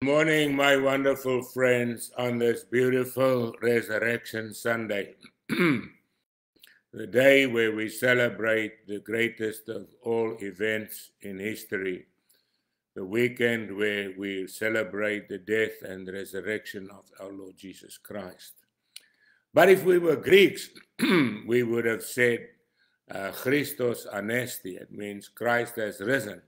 Morning, my wonderful friends, on this beautiful Resurrection Sunday, the day where we celebrate the greatest of all events in history, the weekend where we celebrate the death and resurrection of our Lord Jesus Christ. But if we were Greeks, we would have said Christos Anesti. It means Christ has risen.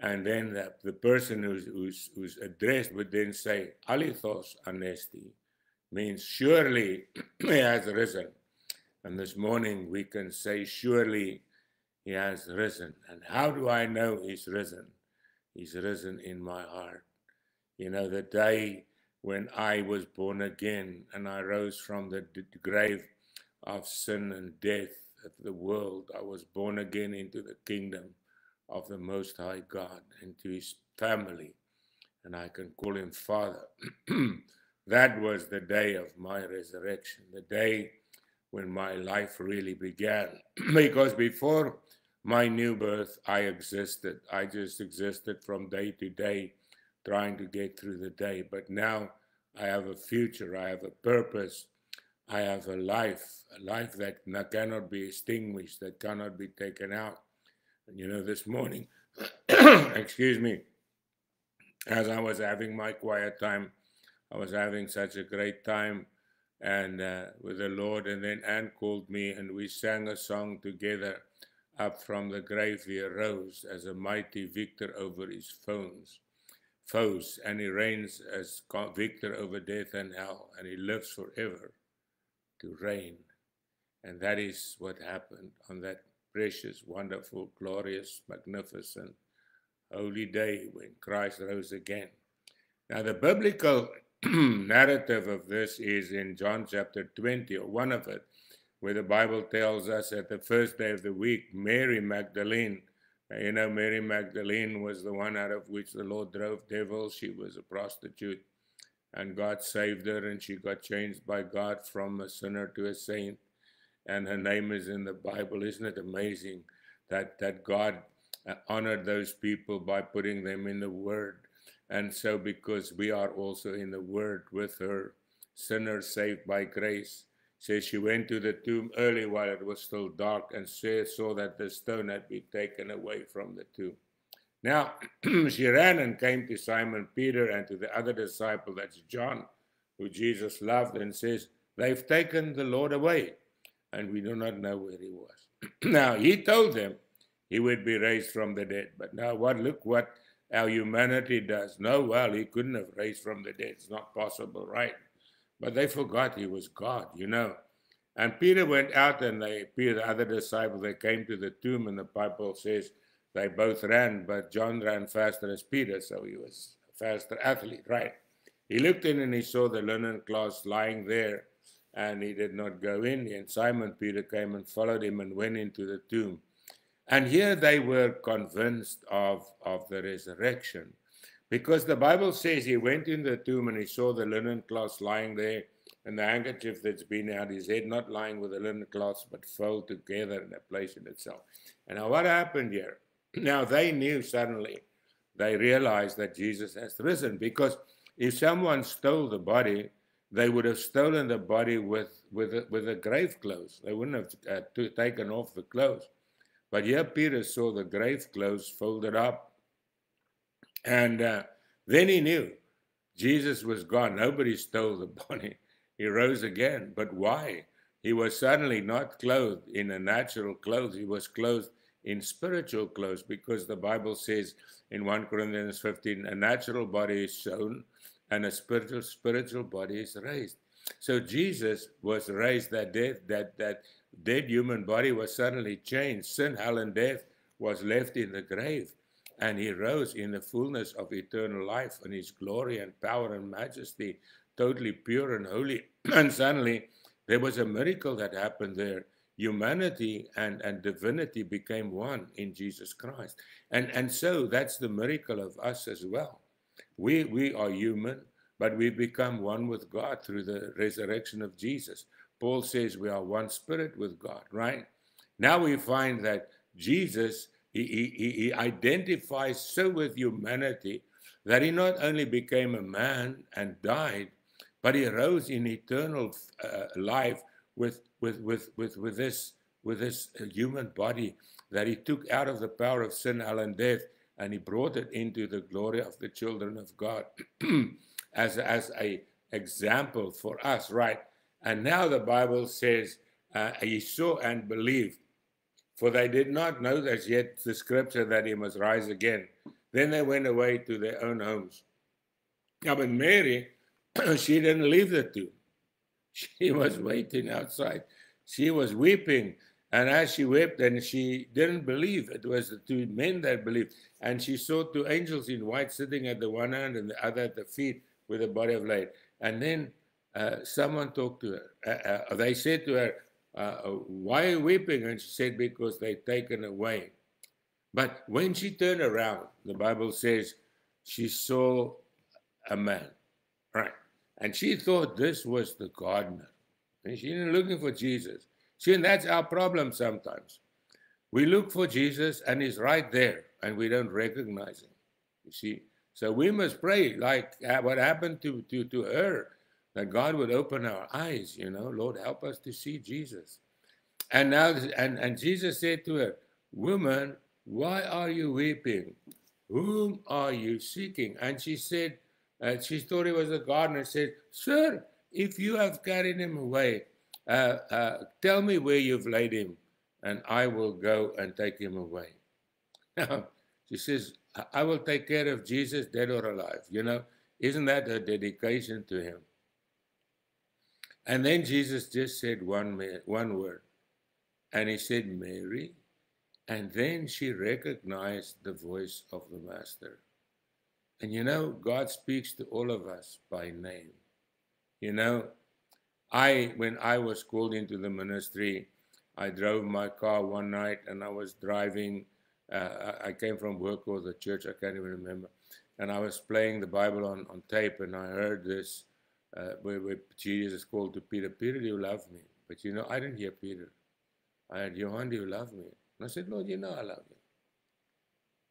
And then the person who's addressed would then say, Alithos Anesti, means surely he has risen. And this morning we can say, surely he has risen. And how do I know he's risen? He's risen in my heart. You know, the day when I was born again and I rose from the grave of sin and death of the world, I was born again into the kingdom of the Most High God, into his family, and I can call him Father. That was the day of my resurrection, the day when my life really began. Because before my new birth, I existed. I just existed from day to day, trying to get through the day. But now I have a future, I have a purpose, I have a life that cannot be extinguished, that cannot be taken out. And you know, this morning, excuse me, as I was having my quiet time, I was having such a great time and with the Lord. And then Anne called me and we sang a song together. Up from the grave he arose as a mighty victor over his foes, and he reigns as victor over death and hell, and he lives forever to reign. And that is what happened on that precious, wonderful, glorious, magnificent, holy day when Christ rose again. Now, the biblical narrative of this is in John chapter 20, or one of it, where the Bible tells us that the first day of the week, Mary Magdalene, you know, Mary Magdalene was the one out of which the Lord drove devils. She was a prostitute, and God saved her, and she got changed by God from a sinner to a saint. And her name is in the Bible. Isn't it amazing that God honored those people by putting them in the Word? And so because we are also in the Word with her, sinners saved by grace, says she went to the tomb early while it was still dark and saw that the stone had been taken away from the tomb. Now, she ran and came to Simon Peter and to the other disciple, that's John, who Jesus loved, and says, they've taken the Lord away, and we do not know where he was. Now, he told them he would be raised from the dead. But now look what our humanity does. No, well, he couldn't have raised from the dead. It's not possible, right? But they forgot he was God, you know. And Peter went out, and Peter, the other disciple, they came to the tomb, and the Bible says they both ran, but John ran faster as Peter, so he was a faster athlete, right? He looked in and he saw the linen cloths lying there, and he did not go in. And Simon Peter came and followed him and went into the tomb. And here they were convinced of the resurrection, because the Bible says he went in the tomb and he saw the linen cloths lying there, and the handkerchief that's been out his head, not lying with the linen cloths, but folded together in a place in itself. And now what happened here? Now they knew suddenly, they realized that Jesus has risen, because if someone stole the body, they would have stolen the body with the grave clothes. They wouldn't have taken off the clothes. But here Peter saw the grave clothes folded up. And then he knew Jesus was gone. Nobody stole the body. He rose again. But why? He was suddenly not clothed in a natural clothes. He was clothed in spiritual clothes, because the Bible says in 1 Corinthians 15, a natural body is sown and a spiritual body is raised. So Jesus was raised. That dead human body was suddenly changed. Sin, hell, and death was left in the grave. And he rose in the fullness of eternal life, and his glory and power and majesty, totally pure and holy. And suddenly there was a miracle that happened there. Humanity and divinity became one in Jesus Christ. And so that's the miracle of us as well. We are human, but we become one with God through the resurrection of Jesus. Paul says we are one spirit with God, right? Now we find that Jesus, he identifies so with humanity that he not only became a man and died, but he rose in eternal life with this human body that he took out of the power of sin, hell, and death, and he brought it into the glory of the children of God as a example for us, right? And now the Bible says he saw and believed, for they did not know as yet the scripture that he must rise again. Then they went away to their own homes. Now, but Mary, she didn't leave the tomb. She was waiting outside. She was weeping. And as she wept, and she didn't believe, it was the two men that believed. And she saw two angels in white sitting at the one hand and the other at the feet with the body of light. And then someone talked to her. They said to her, why are you weeping? And she said, because they've taken away. But when she turned around, the Bible says she saw a man, right? And she thought this was the gardener. And she didn't looking for Jesus. See, and that's our problem sometimes. We look for Jesus and he's right there and we don't recognize him. You see? So we must pray like what happened to her, that God would open our eyes, you know, Lord, help us to see Jesus. And now, and Jesus said to her, woman, why are you weeping? Whom are you seeking? And she said, she thought he was a gardener, said, sir, if you have carried him away, tell me where you've laid him, and I will go and take him away. Now, she says, I will take care of Jesus, dead or alive. You know, isn't that a dedication to him? And then Jesus just said one word, and he said, Mary. And then she recognized the voice of the Master. And you know, God speaks to all of us by name. You know, when I was called into the ministry, I drove my car one night and I was driving. I came from work or the church, I can't even remember. And I was playing the Bible on tape, and I heard this where Jesus called to Peter, Peter, do you love me? But you know, I didn't hear Peter. I heard, Johan, do you love me? And I said, Lord, you know I love you.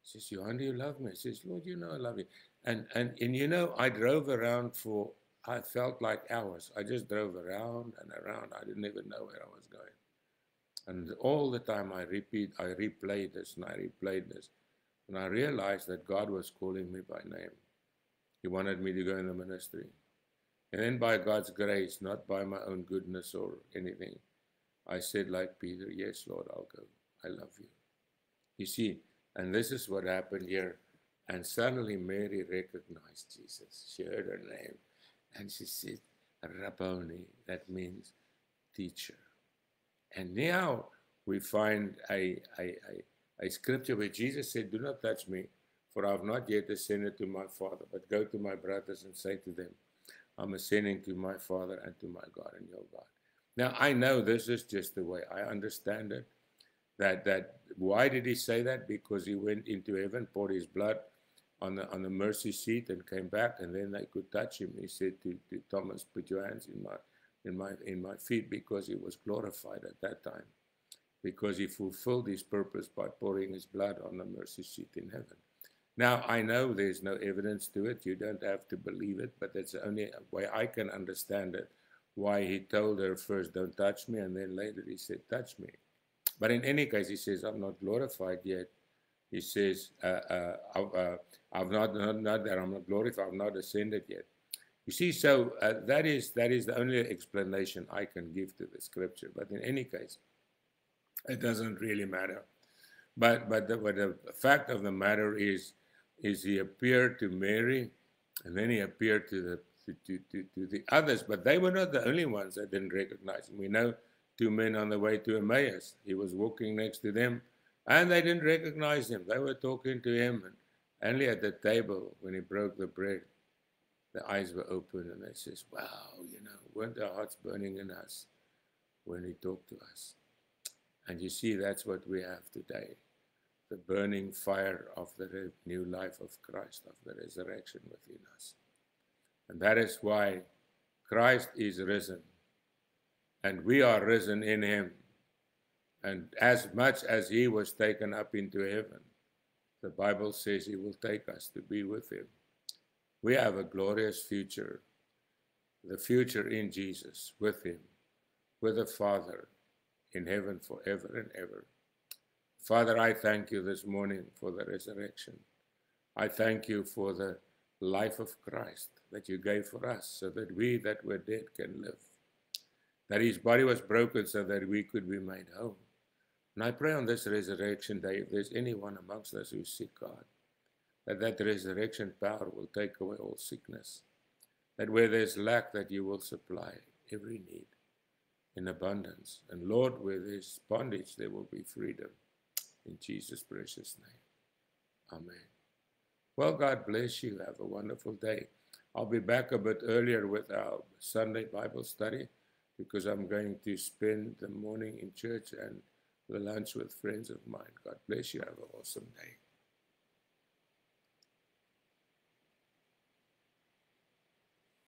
He says, Johan, do you love me? He says, Lord, you know I love you. And you know, I drove around I felt like hours. I just drove around and around. I didn't even know where I was going. And all the time I replayed this and I replayed this. And I realized that God was calling me by name. He wanted me to go in the ministry. And then by God's grace, not by my own goodness or anything, I said like Peter, yes, Lord, I'll go. I love you. You see, and this is what happened here. And suddenly Mary recognized Jesus. She heard her name. And she said, Rabboni, that means teacher. And now we find a scripture where Jesus said, do not touch me, for I have not yet ascended to my Father, but go to my brothers and say to them, I'm ascending to my Father and to my God and your God. Now, I know this is just the way I understand it. That why did he say that? Because he went into heaven, poured his blood on the mercy seat and came back, and then they could touch him. He said to Thomas, put your hands in my feet, because he was glorified at that time, because he fulfilled his purpose by pouring his blood on the mercy seat in heaven. Now, I know there's no evidence to it. You don't have to believe it, but that's the only way I can understand it, why he told her first, don't touch me, and then later he said, touch me. But in any case, he says, I'm not glorified yet. He says, I've not that I'm not glorified, I've not ascended yet. You see, so that is the only explanation I can give to the scripture. But in any case, it doesn't really matter. But the fact of the matter is he appeared to Mary, and then he appeared to the others. But they were not the only ones that didn't recognize him. We know two men on the way to Emmaus. He was walking next to them, and they didn't recognize him. They were talking to him, and only at the table, when he broke the bread, the eyes were open, and they says, wow, you know, weren't our hearts burning in us when he talked to us? And you see, that's what we have today, the burning fire of the new life of Christ, of the resurrection within us. And that is why Christ is risen, and we are risen in him. And as much as he was taken up into heaven, the Bible says he will take us to be with him. We have a glorious future, the future in Jesus, with him, with the Father in heaven forever and ever. Father, I thank you this morning for the resurrection. I thank you for the life of Christ that you gave for us so that we that were dead can live. That his body was broken so that we could be made whole. And I pray on this resurrection day, if there's anyone amongst us who's sick, God, that resurrection power will take away all sickness. That where there's lack, that you will supply every need in abundance. And Lord, where there's bondage, there will be freedom. In Jesus' precious name. Amen. Well, God bless you. Have a wonderful day. I'll be back a bit earlier with our Sunday Bible study because I'm going to spend the morning in church and the lunch with friends of mine. God bless you. Have an awesome day.